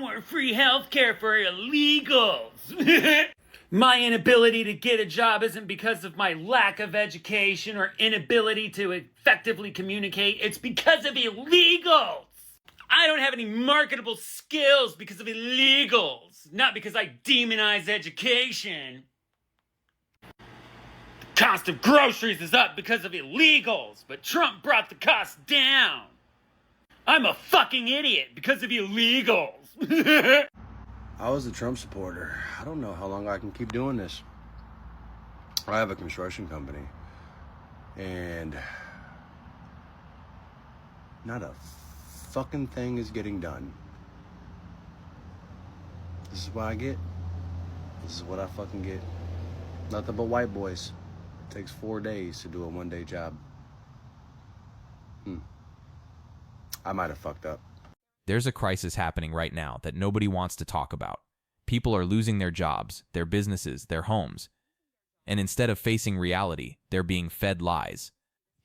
more free healthcare for illegals. My inability to get a job isn't because of my lack of education or inability to effectively communicate. It's because of illegals. I don't have any marketable skills because of illegals, not because I demonize education. The cost of groceries is up because of illegals, but Trump brought the cost down. I'm a fucking idiot because of illegals. I was a Trump supporter. I don't know how long I can keep doing this. I have a construction company, and not a fucking thing is getting done. This is what I get. This is what I fucking get. Nothing but white boys. It takes 4 days to do a one-day job. I might have fucked up. There's a crisis happening right now that nobody wants to talk about. People are losing their jobs, their businesses, their homes. And instead of facing reality, they're being fed lies.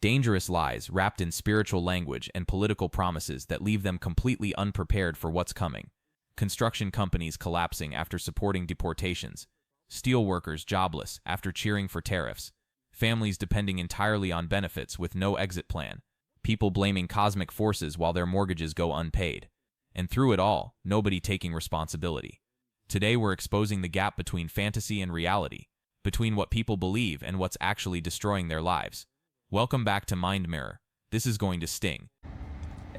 Dangerous lies wrapped in spiritual language and political promises that leave them completely unprepared for what's coming. Construction companies collapsing after supporting deportations. Steel workers jobless after cheering for tariffs. Families depending entirely on benefits with no exit plan. People blaming cosmic forces while their mortgages go unpaid. And through it all, nobody taking responsibility. Today we're exposing the gap between fantasy and reality, between what people believe and what's actually destroying their lives. Welcome back to Mind Mirror. This is going to sting.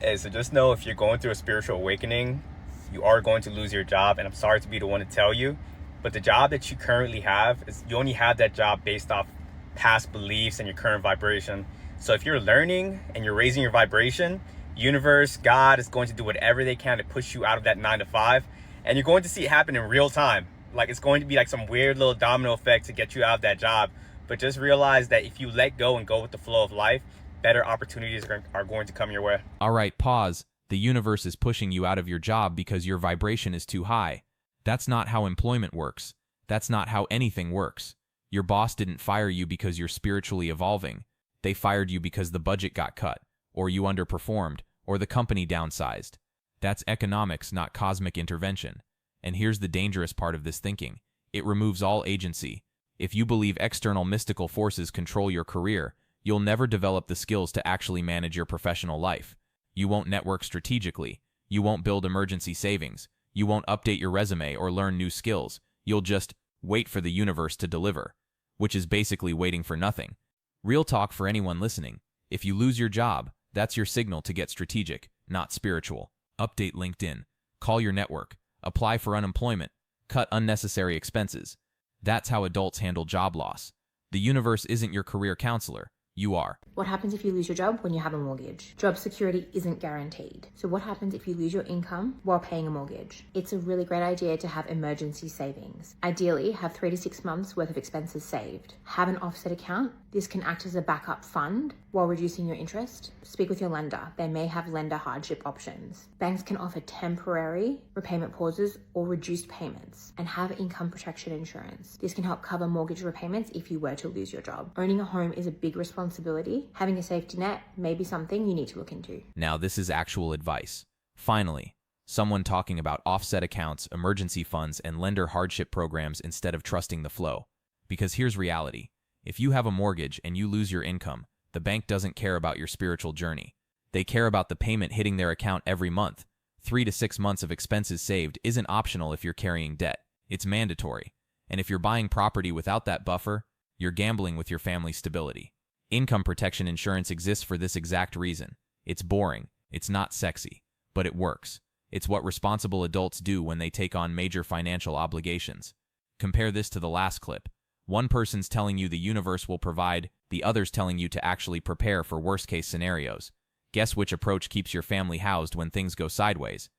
Hey, so just know if you're going through a spiritual awakening, you are going to lose your job, and I'm sorry to be the one to tell you, but the job that you currently have, you only have that job based off past beliefs and your current vibration. So if you're learning and you're raising your vibration, universe, God is going to do whatever they can to push you out of that 9 to 5. And you're going to see it happen in real time. Like, it's going to be like some weird little domino effect to get you out of that job. But just realize that if you let go and go with the flow of life, better opportunities are going to come your way. All right, pause. The universe is pushing you out of your job because your vibration is too high. That's not how employment works. That's not how anything works. Your boss didn't fire you because you're spiritually evolving. They fired you because the budget got cut, or you underperformed, or the company downsized. That's economics, not cosmic intervention. And here's the dangerous part of this thinking. It removes all agency. If you believe external mystical forces control your career, you'll never develop the skills to actually manage your professional life. You won't network strategically. You won't build emergency savings. You won't update your resume or learn new skills. You'll just wait for the universe to deliver, which is basically waiting for nothing. Real talk for anyone listening. If you lose your job, that's your signal to get strategic, not spiritual. Update LinkedIn. Call your network. Apply for unemployment. Cut unnecessary expenses. That's how adults handle job loss. The universe isn't your career counselor. You are. What happens if you lose your job when you have a mortgage? Job security isn't guaranteed. So what happens if you lose your income while paying a mortgage? It's a really great idea to have emergency savings. Ideally, have 3 to 6 months worth of expenses saved. Have an offset account. This can act as a backup fund while reducing your interest. Speak with your lender. They may have lender hardship options. Banks can offer temporary repayment pauses or reduced payments, and have income protection insurance. This can help cover mortgage repayments if you were to lose your job. Owning a home is a big responsibility. Having a safety net may be something you need to look into. Now this is actual advice. Finally, someone talking about offset accounts, emergency funds, and lender hardship programs instead of trusting the flow. Because here's reality. If you have a mortgage and you lose your income, the bank doesn't care about your spiritual journey. They care about the payment hitting their account every month. 3 to 6 months of expenses saved isn't optional if you're carrying debt. It's mandatory. And if you're buying property without that buffer, you're gambling with your family's stability. Income protection insurance exists for this exact reason. It's boring. It's not sexy. But it works. It's what responsible adults do when they take on major financial obligations. Compare this to the last clip. One person's telling you the universe will provide, the other's telling you to actually prepare for worst-case scenarios. Guess which approach keeps your family housed when things go sideways?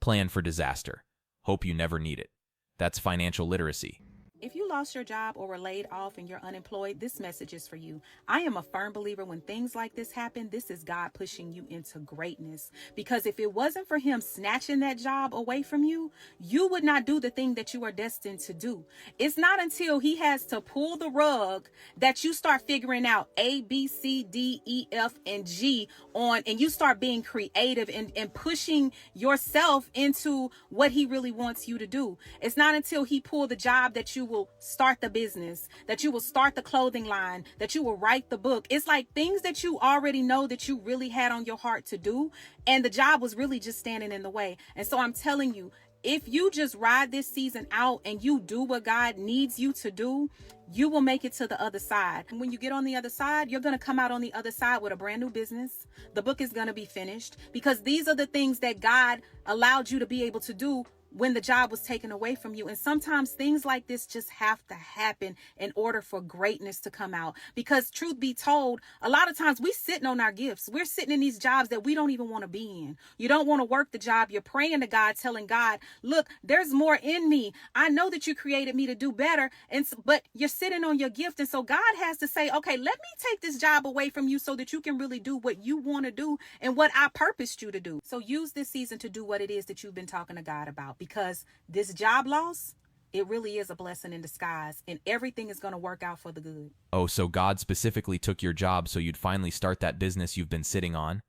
Plan for disaster. Hope you never need it. That's financial literacy. If you lost your job or were laid off and you're unemployed, this message is for you. I am a firm believer when things like this happen, this is God pushing you into greatness. Because if it wasn't for him snatching that job away from you, you would not do the thing that you are destined to do. It's not until he has to pull the rug that you start figuring out A, B, C, D, E, F, and G and you start being creative and pushing yourself into what he really wants you to do. It's not until he pulled the job that you will start the business, that you will start the clothing line, that you will write the book. It's like things that you already know that you really had on your heart to do, and the job was really just standing in the way. And so I'm telling you, if you just ride this season out and you do what God needs you to do, you will make it to the other side. And when you get on the other side, you're going to come out on the other side with a brand new business. The book is going to be finished because these are the things that God allowed you to be able to do when the job was taken away from you. And sometimes things like this just have to happen in order for greatness to come out. Because truth be told, a lot of times we're sitting on our gifts. We're sitting in these jobs that we don't even want to be in. You don't want to work the job. You're praying to God, telling God, look, there's more in me. I know that you created me to do better. But you're sitting on your gift. And so God has to say, okay, let me take this job away from you so that you can really do what you want to do and what I purposed you to do. So use this season to do what it is that you've been talking to God about. Because this job loss, it really is a blessing in disguise, and everything is going to work out for the good. Oh, so God specifically took your job so you'd finally start that business you've been sitting on?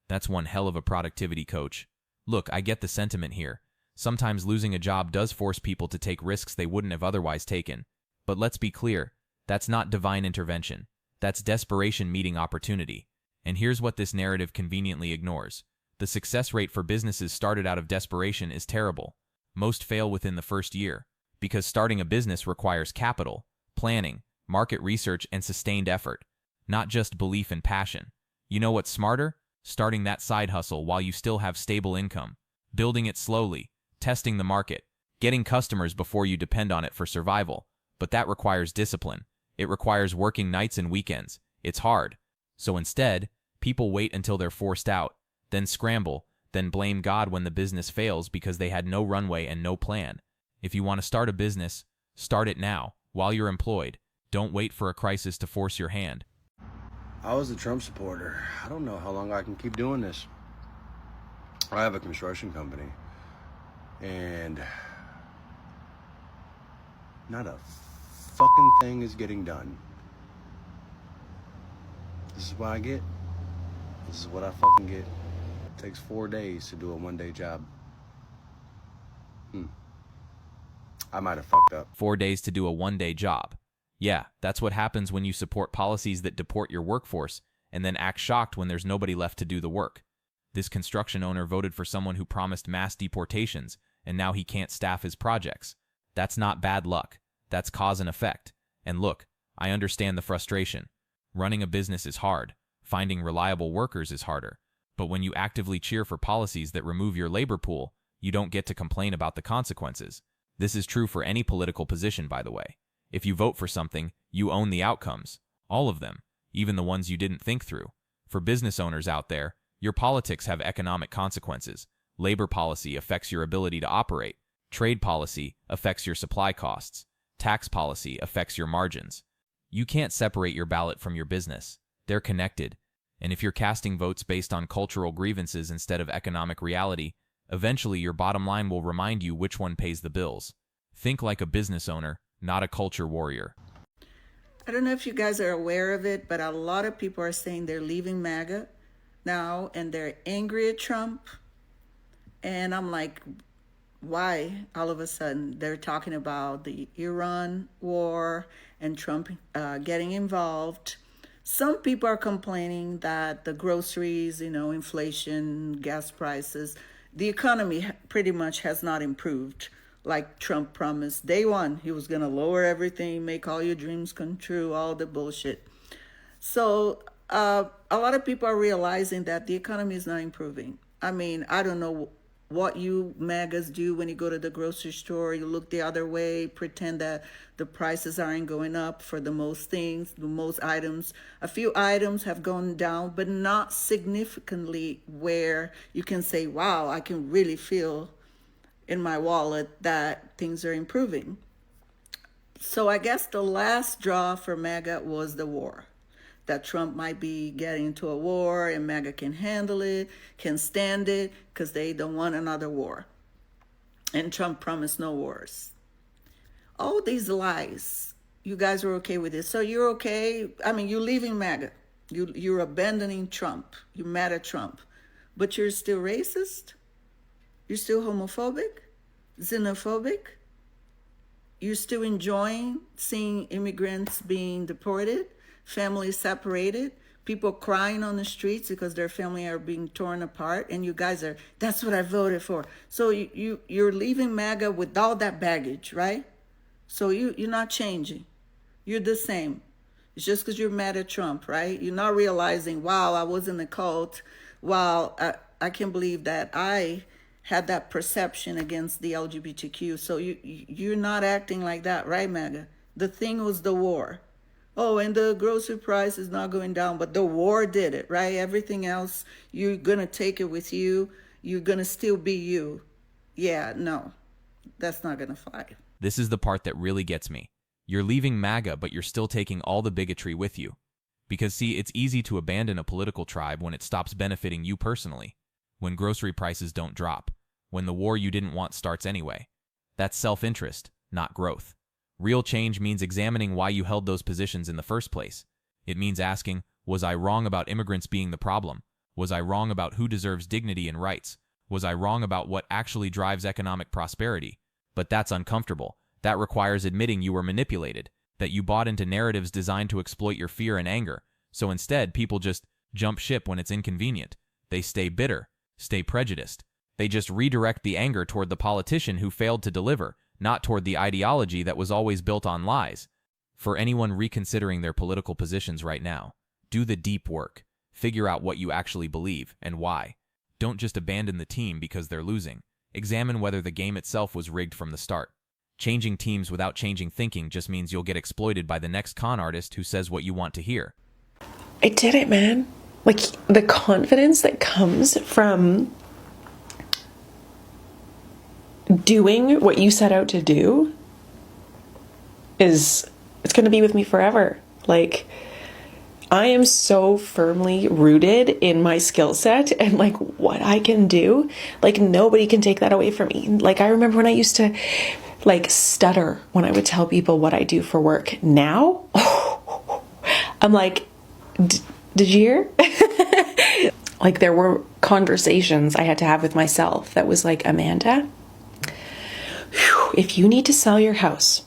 That's one hell of a productivity coach. Look, I get the sentiment here. Sometimes losing a job does force people to take risks they wouldn't have otherwise taken. But let's be clear, that's not divine intervention. That's desperation meeting opportunity. And here's what this narrative conveniently ignores. The success rate for businesses started out of desperation is terrible. Most fail within the first year, because starting a business requires capital, planning, market research, and sustained effort, not just belief and passion. You know what's smarter? Starting that side hustle while you still have stable income, building it slowly, testing the market, getting customers before you depend on it for survival. But that requires discipline. It requires working nights and weekends. It's hard. So instead, people wait until they're forced out, then scramble, then blame God when the business fails because they had no runway and no plan. If you want to start a business, start it now, while you're employed. Don't wait for a crisis to force your hand. I was a Trump supporter. I don't know how long I can keep doing this. I have a construction company, and not a fucking thing is getting done. This is what I get. This is what I fucking get. It takes 4 days to do a one-day job. I might have fucked up. 4 days to do a one-day job. Yeah, that's what happens when you support policies that deport your workforce and then act shocked when there's nobody left to do the work. This construction owner voted for someone who promised mass deportations, and now he can't staff his projects. That's not bad luck. That's cause and effect. And look, I understand the frustration. Running a business is hard. Finding reliable workers is harder. But when you actively cheer for policies that remove your labor pool, you don't get to complain about the consequences. This is true for any political position, by the way. If you vote for something, you own the outcomes. All of them, even the ones you didn't think through. For business owners out there, your politics have economic consequences. Labor policy affects your ability to operate. Trade policy affects your supply costs. Tax policy affects your margins. You can't separate your ballot from your business. They're connected. And if you're casting votes based on cultural grievances instead of economic reality, eventually your bottom line will remind you which one pays the bills. Think like a business owner, not a culture warrior. I don't know if you guys are aware of it, but a lot of people are saying they're leaving MAGA now and they're angry at Trump. And I'm like, why all of a sudden? They're talking about the Iran war and Trump getting involved. Some people are complaining that the groceries, inflation, gas prices, the economy pretty much has not improved like Trump promised. Day one, he was going to lower everything, make all your dreams come true, all the bullshit. So a lot of people are realizing that the economy is not improving. I mean, I don't know what you MAGAs do when you go to the grocery store. You look the other way, pretend that the prices aren't going up for the most things, the most items. A few items have gone down, but not significantly where you can say, wow, I can really feel in my wallet that things are improving. So I guess the last draw for MAGA was the war. That Trump might be getting into a war and MAGA can handle it, can stand it, because they don't want another war. And Trump promised no wars. All these lies, you guys are okay with this. So you're okay. I mean, you're leaving MAGA. You're abandoning Trump. You're mad at Trump. But you're still racist? You're still homophobic? Xenophobic? You're still enjoying seeing immigrants being deported, families separated, people crying on the streets because their family are being torn apart, and you guys are, that's what I voted for. So you're leaving MAGA with all that baggage, right? So you're not changing. You're the same. It's just because you're mad at Trump, right? You're not realizing, wow, I was in a cult. Wow, I can't believe that I had that perception against the LGBTQ. So you're not acting like that, right, MAGA? The thing was the war. Oh, and the grocery price is not going down, but the war did it, right? Everything else, you're going to take it with you. You're going to still be you. Yeah, no, that's not going to fly. This is the part that really gets me. You're leaving MAGA, but you're still taking all the bigotry with you. Because see, it's easy to abandon a political tribe when it stops benefiting you personally. When grocery prices don't drop. When the war you didn't want starts anyway. That's self-interest, not growth. Real change means examining why you held those positions in the first place. It means asking, was I wrong about immigrants being the problem? Was I wrong about who deserves dignity and rights? Was I wrong about what actually drives economic prosperity? But that's uncomfortable. That requires admitting you were manipulated, that you bought into narratives designed to exploit your fear and anger. So instead, people just jump ship when it's inconvenient. They stay bitter, stay prejudiced. They just redirect the anger toward the politician who failed to deliver, not toward the ideology that was always built on lies. For anyone reconsidering their political positions right now, do the deep work. Figure out what you actually believe and why. Don't just abandon the team because they're losing. Examine whether the game itself was rigged from the start. Changing teams without changing thinking just means you'll get exploited by the next con artist who says what you want to hear. I did it, man. Like, the confidence that comes from doing what you set out to do it's going to be with me forever. Like, I am so firmly rooted in my skill set and like what I can do. Like, nobody can take that away from me. Like, I remember when I used to like stutter when I would tell people what I do for work. Now, I'm like, did you hear? Like, there were conversations I had to have with myself that was like, Amanda, if you need to sell your house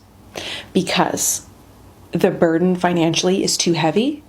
because the burden financially is too heavy,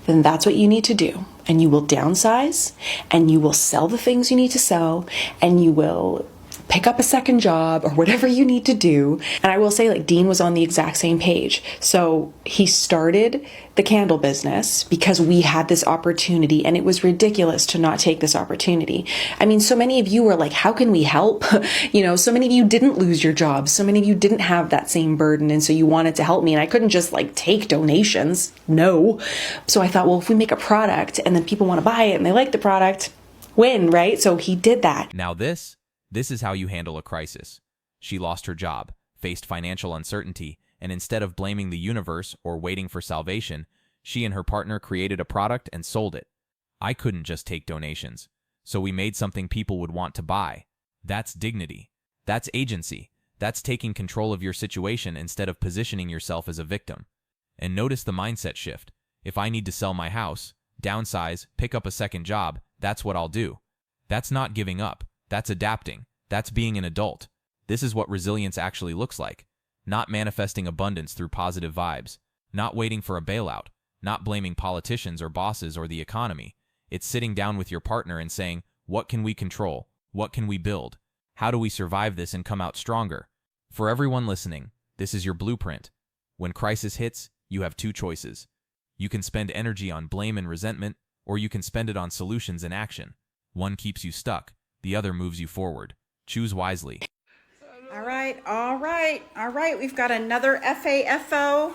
then that's what you need to do. And you will downsize, and you will sell the things you need to sell, and you will pick up a second job or whatever you need to do. And I will say, like, Dean was on the exact same page. So he started the candle business because we had this opportunity, and it was ridiculous to not take this opportunity. I mean, so many of you were like, how can we help? You know, so many of you didn't lose your jobs. So many of you didn't have that same burden. And so you wanted to help me, and I couldn't just like take donations. No. So I thought, well, if we make a product and then people want to buy it and they like the product, win, right? So he did that. Now this is how you handle a crisis. She lost her job, faced financial uncertainty, and instead of blaming the universe or waiting for salvation, she and her partner created a product and sold it. I couldn't just take donations, so we made something people would want to buy. That's dignity. That's agency. That's taking control of your situation instead of positioning yourself as a victim. And notice the mindset shift. If I need to sell my house, downsize, pick up a second job, that's what I'll do. That's not giving up. That's adapting. That's being an adult. This is what resilience actually looks like. Not manifesting abundance through positive vibes. Not waiting for a bailout. Not blaming politicians or bosses or the economy. It's sitting down with your partner and saying, what can we control? What can we build? How do we survive this and come out stronger? For everyone listening, this is your blueprint. When crisis hits, you have two choices. You can spend energy on blame and resentment, or you can spend it on solutions and action. One keeps you stuck. The other moves you forward. Choose wisely. All right. We've got another FAFO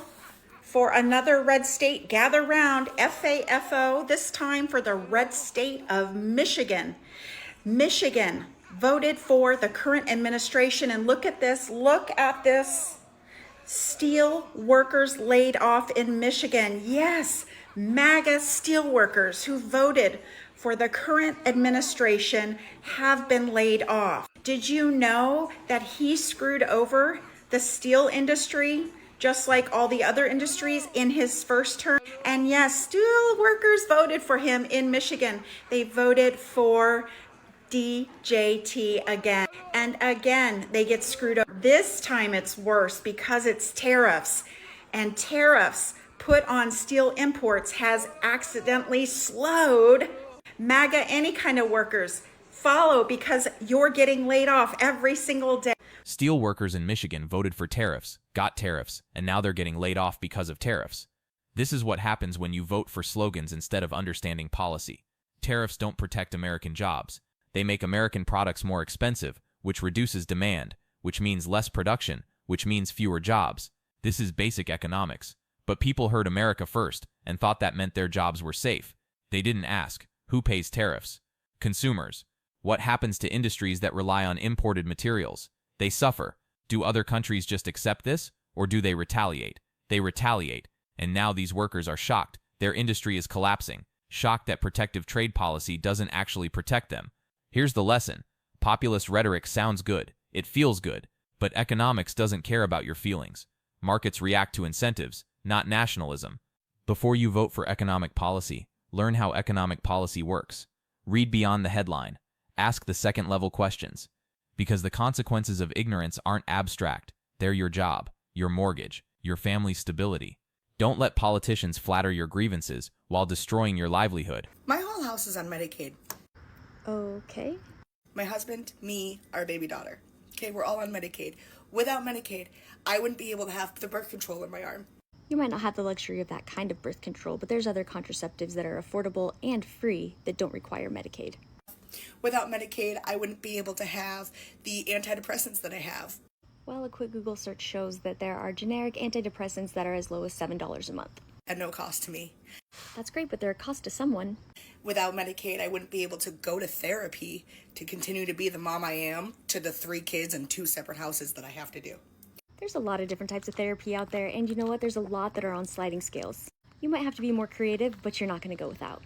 for another red state. Gather round. FAFO, this time for the red state of Michigan. Michigan voted for the current administration, and look at this. Steel workers laid off in Michigan. Yes, MAGA steel workers who voted for the current administration have been laid off. Did you know that he screwed over the steel industry just like all the other industries in his first term? And yes, steel workers voted for him in Michigan. They voted for DJT again. And again, they get screwed up. This time it's worse because it's tariffs. And tariffs put on steel imports has accidentally slowed MAGA any kind of workers. Follow because you're getting laid off every single day. Steel workers in Michigan voted for tariffs, got tariffs, and now they're getting laid off because of tariffs. This is what happens when you vote for slogans instead of understanding policy. Tariffs don't protect American jobs. They make American products more expensive, which reduces demand, which means less production, which means fewer jobs. This is basic economics. But people heard America first and thought that meant their jobs were safe. They didn't ask, who pays tariffs? Consumers. What happens to industries that rely on imported materials? They suffer. Do other countries just accept this, or do they retaliate? They retaliate, and now these workers are shocked. Their industry is collapsing, shocked that protective trade policy doesn't actually protect them. Here's the lesson. Populist rhetoric sounds good, it feels good, but economics doesn't care about your feelings. Markets react to incentives, not nationalism. Before you vote for economic policy, learn how economic policy works. Read beyond the headline. Ask the second-level questions. Because the consequences of ignorance aren't abstract. They're your job, your mortgage, your family's stability. Don't let politicians flatter your grievances while destroying your livelihood. My whole house is on Medicaid. Okay. My husband, me, our baby daughter. Okay, we're all on Medicaid. Without Medicaid, I wouldn't be able to have the birth control in my arm. You might not have the luxury of that kind of birth control, but there's other contraceptives that are affordable and free that don't require Medicaid. Without Medicaid, I wouldn't be able to have the antidepressants that I have. Well, a quick Google search shows that there are generic antidepressants that are as low as $7 a month. At no cost to me. That's great, but they're a cost to someone. Without Medicaid, I wouldn't be able to go to therapy to continue to be the mom I am to the 3 kids and 2 separate houses that I have to do. There's a lot of different types of therapy out there, and you know what? There's a lot that are on sliding scales. You might have to be more creative, but you're not going to go without.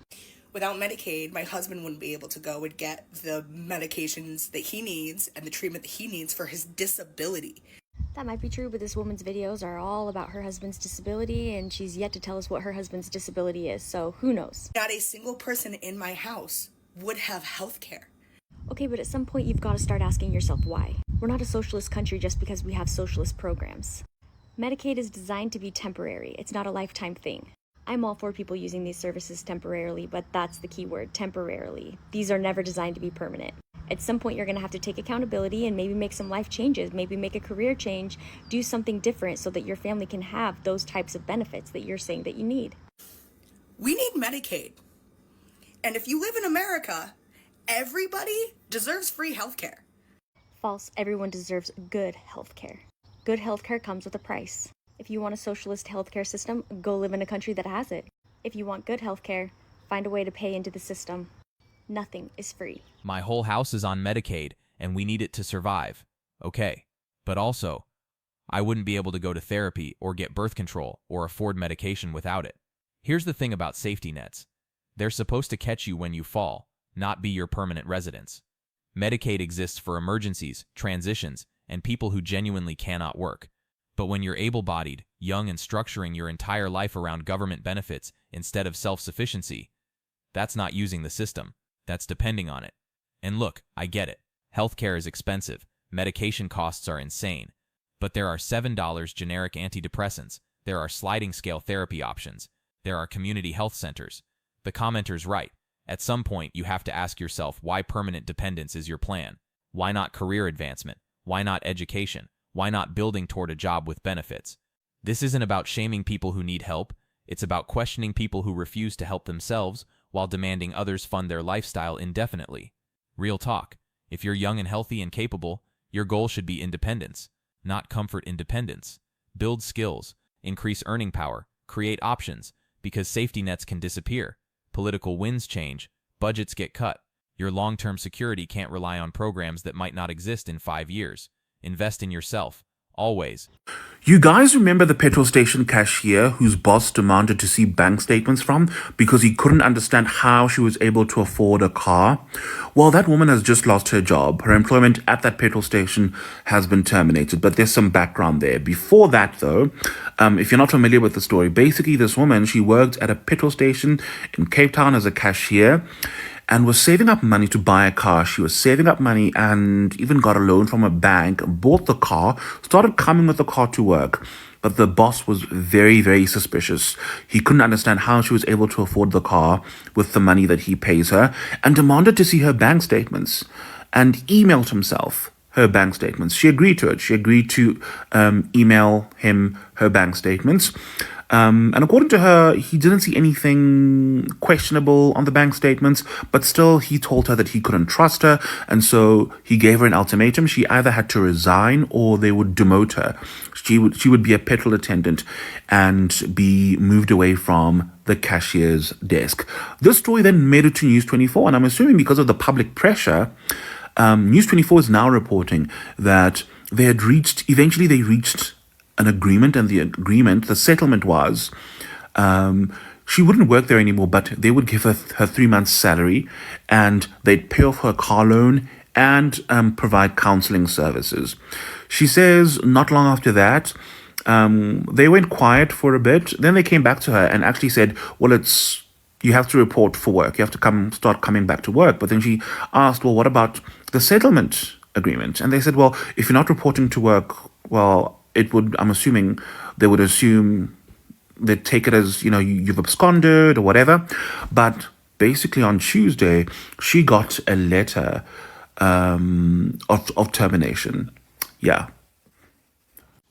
Without Medicaid, my husband wouldn't be able to go and get the medications that he needs and the treatment that he needs for his disability. That might be true, but this woman's videos are all about her husband's disability, and she's yet to tell us what her husband's disability is, so who knows? Not a single person in my house would have health care. Okay, but at some point you've got to start asking yourself why. We're not a socialist country just because we have socialist programs. Medicaid is designed to be temporary. It's not a lifetime thing. I'm all for people using these services temporarily, but that's the key word, temporarily. These are never designed to be permanent. At some point, you're going to have to take accountability and maybe make some life changes, maybe make a career change, do something different so that your family can have those types of benefits that you're saying that you need. We need Medicaid. And if you live in America, everybody deserves free health care. False. Everyone deserves good health care. Good health care comes with a price. If you want a socialist healthcare system, go live in a country that has it. If you want good healthcare, find a way to pay into the system. Nothing is free. My whole house is on Medicaid, and we need it to survive. Okay. But also, I wouldn't be able to go to therapy or get birth control or afford medication without it. Here's the thing about safety nets. They're supposed to catch you when you fall, not be your permanent residence. Medicaid exists for emergencies, transitions, and people who genuinely cannot work. But when you're able-bodied, young, and structuring your entire life around government benefits instead of self-sufficiency, that's not using the system. That's depending on it. And look, I get it. Healthcare is expensive. Medication costs are insane. But there are $7 generic antidepressants. There are sliding scale therapy options. There are community health centers. The commenter's right. At some point, you have to ask yourself why permanent dependence is your plan. Why not career advancement? Why not education? Why not building toward a job with benefits? This isn't about shaming people who need help. It's about questioning people who refuse to help themselves while demanding others fund their lifestyle indefinitely. Real talk. If you're young and healthy and capable, your goal should be independence, not comfort independence. Build skills, increase earning power, create options, because safety nets can disappear. Political winds change, budgets get cut. Your long-term security can't rely on programs that might not exist in 5 years. Invest in yourself. always. You guys remember the petrol station cashier whose boss demanded to see bank statements from because he couldn't understand how she was able to afford a car? Well, that woman has just lost her job. Her employment at that petrol station has been terminated, but there's some background there. Before that, though, if you're not familiar with the story, basically this woman, she worked at a petrol station in Cape Town as a cashier and was saving up money to buy a car. She was saving up money and even got a loan from a bank, bought the car, started coming with the car to work. But the boss was very, very suspicious. He couldn't understand how she was able to afford the car with the money that he pays her and demanded to see her bank statements and emailed himself her bank statements. She agreed to it. She agreed to email him her bank statements. And according to her, he didn't see anything questionable on the bank statements, but still he told her that he couldn't trust her. And so he gave her an ultimatum. She either had to resign or they would demote her. She would be a petrol attendant and be moved away from the cashier's desk. This story then made it to News 24. And I'm assuming because of the public pressure, News 24 is now reporting that eventually they reached an agreement, and the settlement was she wouldn't work there anymore, but they would give her 3 months' salary and they'd pay off her car loan and provide counseling services. She says not long after that, they went quiet for a bit. Then they came back to her and actually said, well, you have to report for work. You have to start coming back to work. But then she asked, well, what about the settlement agreement? And they said, well, if you're not reporting to work, well, I'm assuming they would assume they'd take it as, you've absconded or whatever. But basically on Tuesday, she got a letter of termination. Yeah.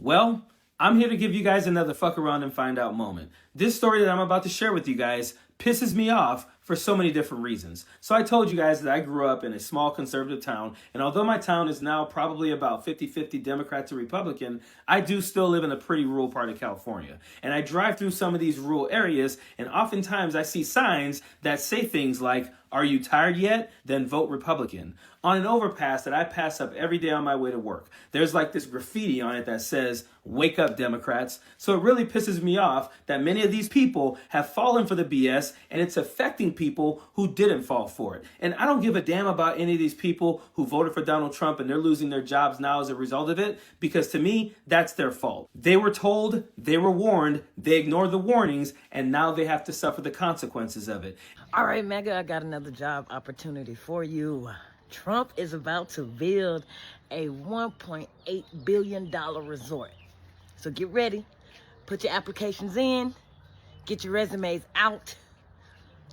Well, I'm here to give you guys another fuck around and find out moment. This story that I'm about to share with you guys pisses me off for so many different reasons. So I told you guys that I grew up in a small conservative town, and although my town is now probably about 50-50 Democrat to Republican, I do still live in a pretty rural part of California. And I drive through some of these rural areas, and oftentimes I see signs that say things like, "Are you tired yet? Then vote Republican." On an overpass that I pass up every day on my way to work, there's like this graffiti on it that says, "Wake up, Democrats." So it really pisses me off that many of these people have fallen for the BS, and it's affecting people who didn't fall for it. And I don't give a damn about any of these people who voted for Donald Trump and they're losing their jobs now as a result of it, because to me, that's their fault. They were told, they were warned, they ignored the warnings, and now they have to suffer the consequences of it. All right, MAGA, I got another job opportunity for you. Trump is about to build a $1.8 billion resort. So get ready, put your applications in, get your resumes out.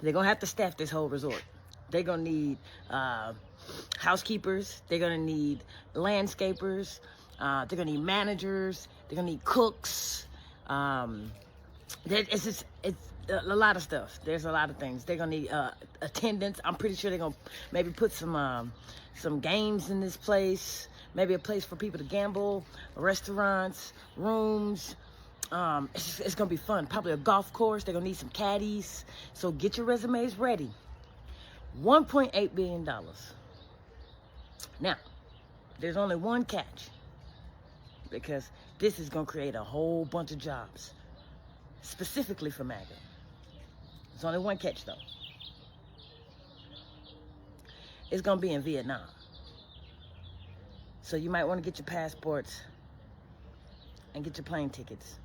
They're gonna have to staff this whole resort. They're gonna need housekeepers, they're gonna need landscapers, they're gonna need managers, they're gonna need cooks. It's a lot of stuff. There's a lot of things. They're gonna need attendance. I'm pretty sure they're gonna maybe put some games in this place, maybe a place for people to gamble, restaurants, rooms. It's gonna be fun. Probably a golf course. They're gonna need some caddies. So get your resumes ready. $1.8 billion. Now, there's only one catch, because this is gonna create a whole bunch of jobs, specifically for MAGA. There's only one catch though. It's gonna be in Vietnam. So you might want to get your passports and get your plane tickets.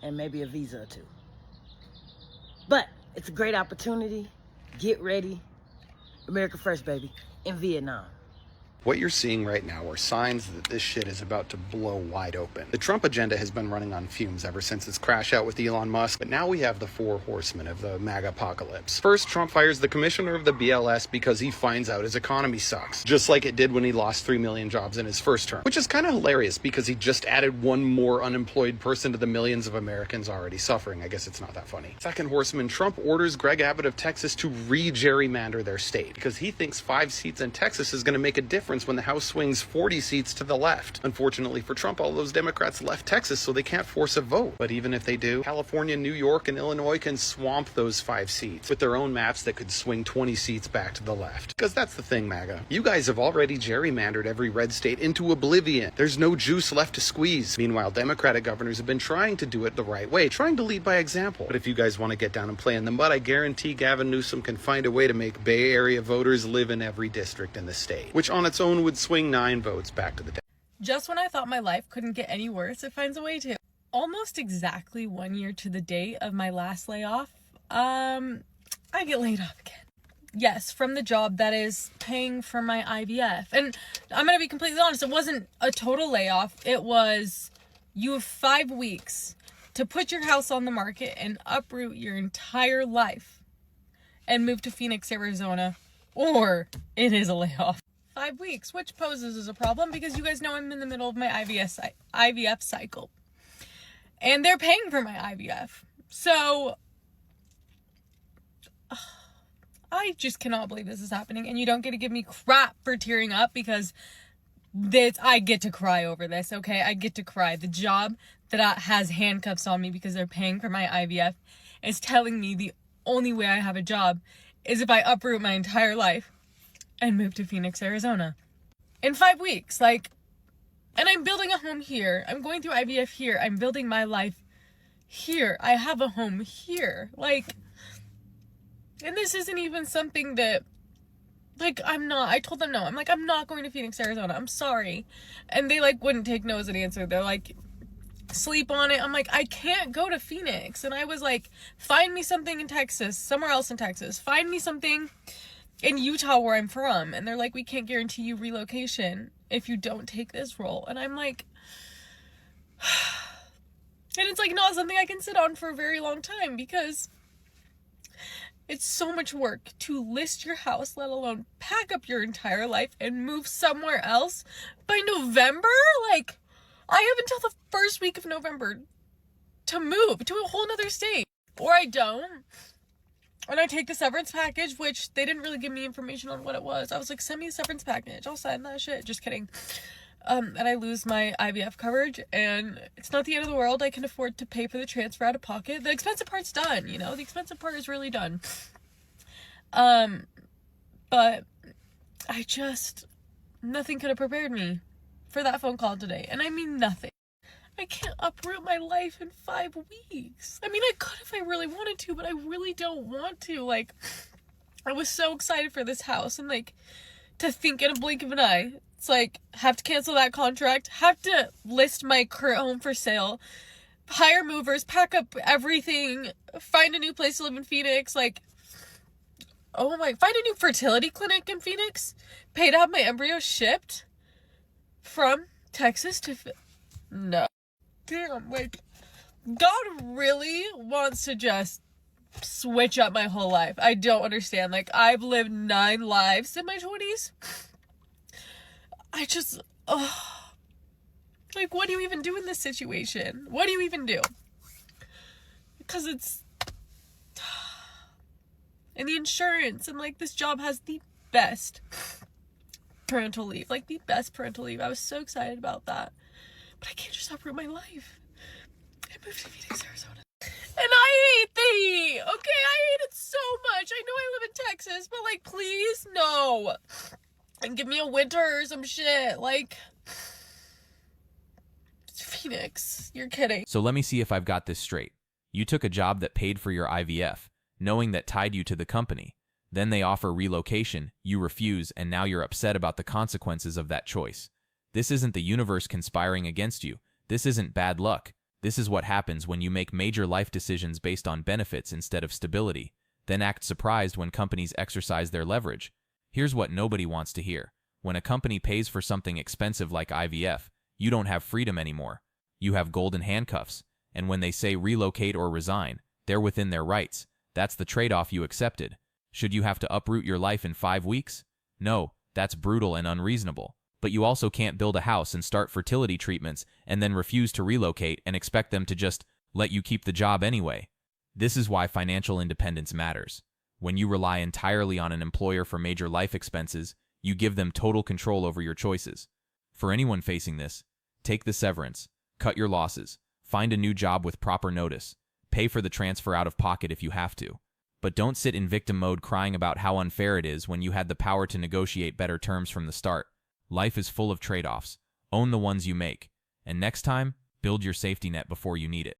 And maybe a visa or two. But it's a great opportunity. Get ready. America first, baby. In Vietnam. What you're seeing right now are signs that this shit is about to blow wide open. The Trump agenda has been running on fumes ever since its crash out with Elon Musk, but now we have the four horsemen of the MAGA apocalypse. First, Trump fires the commissioner of the BLS because he finds out his economy sucks, just like it did when he lost 3 million jobs in his first term, which is kind of hilarious because he just added one more unemployed person to the millions of Americans already suffering. I guess it's not that funny. Second horseman, Trump orders Greg Abbott of Texas to re-gerrymander their state because he thinks 5 seats in Texas is going to make a difference difference when the House swings 40 seats to the left. Unfortunately for Trump, all those Democrats left Texas, so they can't force a vote. But even if they do, California, New York, and Illinois can swamp those 5 seats with their own maps that could swing 20 seats back to the left. Because that's the thing, MAGA. You guys have already gerrymandered every red state into oblivion. There's no juice left to squeeze. Meanwhile, Democratic governors have been trying to do it the right way, trying to lead by example. But if you guys want to get down and play in the mud, I guarantee Gavin Newsom can find a way to make Bay Area voters live in every district in the state, which on its own would swing 9 votes back to the Just when I thought my life couldn't get any worse, it finds a way to. Almost exactly 1 year to the date of my last layoff, I get laid off again. Yes, from the job that is paying for my IVF. And I'm going to be completely honest, it wasn't a total layoff. It was, you have 5 weeks to put your house on the market and uproot your entire life and move to Phoenix, Arizona, or it is a layoff. 5 weeks, which poses as a problem because you guys know I'm in the middle of my IVF cycle. And they're paying for my IVF. So I just cannot believe this is happening. And you don't get to give me crap for tearing up because I get to cry over this, okay? I get to cry. The job that has handcuffs on me because they're paying for my IVF is telling me the only way I have a job is if I uproot my entire life and move to Phoenix, Arizona. In 5 weeks, and I'm building a home here. I'm going through IVF here. I'm building my life here. I have a home here. And this isn't even something that, I told them no. I'm not going to Phoenix, Arizona. I'm sorry. And they, wouldn't take no as an answer. They're like, sleep on it. I'm like, I can't go to Phoenix. And I was like, find me something in Texas, somewhere else in Texas. Find me something in Utah where I'm from. And they're like, we can't guarantee you relocation if you don't take this role. And I'm like, and it's not something I can sit on for a very long time because it's so much work to list your house, let alone pack up your entire life and move somewhere else by November. I have until the first week of November to move to a whole nother state, or I don't. And I take the severance package, which they didn't really give me information on what it was. I was like, send me a severance package. I'll sign that shit. Just kidding. And I lose my IVF coverage, and it's not the end of the world. I can afford to pay for the transfer out of pocket. The expensive part's done, The expensive part is really done. But nothing could have prepared me for that phone call today. And I mean nothing. I can't uproot my life in 5 weeks. I could if I really wanted to, but I really don't want to. I was so excited for this house, and to think in a blink of an eye, it's have to cancel that contract, have to list my current home for sale, hire movers, pack up everything, find a new place to live in Phoenix, find a new fertility clinic in Phoenix, pay to have my embryo shipped from Texas to no. Damn, God really wants to just switch up my whole life. I don't understand. I've lived 9 lives in my 20s. What do you even do in this situation? What do you even do? Because it's, and the insurance, and this job has the best parental leave, the best parental leave. I was so excited about that. But I can't just uproot my life and move to Phoenix, Arizona. And I hate the heat, okay? I hate it so much. I know I live in Texas, but please, no. And give me a winter or some shit. Phoenix, you're kidding. So let me see if I've got this straight. You took a job that paid for your IVF, knowing that tied you to the company. Then they offer relocation, you refuse, and now you're upset about the consequences of that choice. This isn't the universe conspiring against you. This isn't bad luck. This is what happens when you make major life decisions based on benefits instead of stability, then act surprised when companies exercise their leverage. Here's what nobody wants to hear. When a company pays for something expensive like IVF, you don't have freedom anymore. You have golden handcuffs. And when they say relocate or resign, they're within their rights. That's the trade-off you accepted. Should you have to uproot your life in 5 weeks? No, that's brutal and unreasonable. But you also can't build a house and start fertility treatments and then refuse to relocate and expect them to just let you keep the job anyway. This is why financial independence matters. When you rely entirely on an employer for major life expenses, You give them total control over your choices. For anyone facing this, take the severance, cut your losses, find a new job with proper notice, pay for the transfer out of pocket if you have to. But don't sit in victim mode crying about how unfair it is when you had the power to negotiate better terms from the start. Life is full of trade-offs. Own the ones you make. And next time, build your safety net before you need it.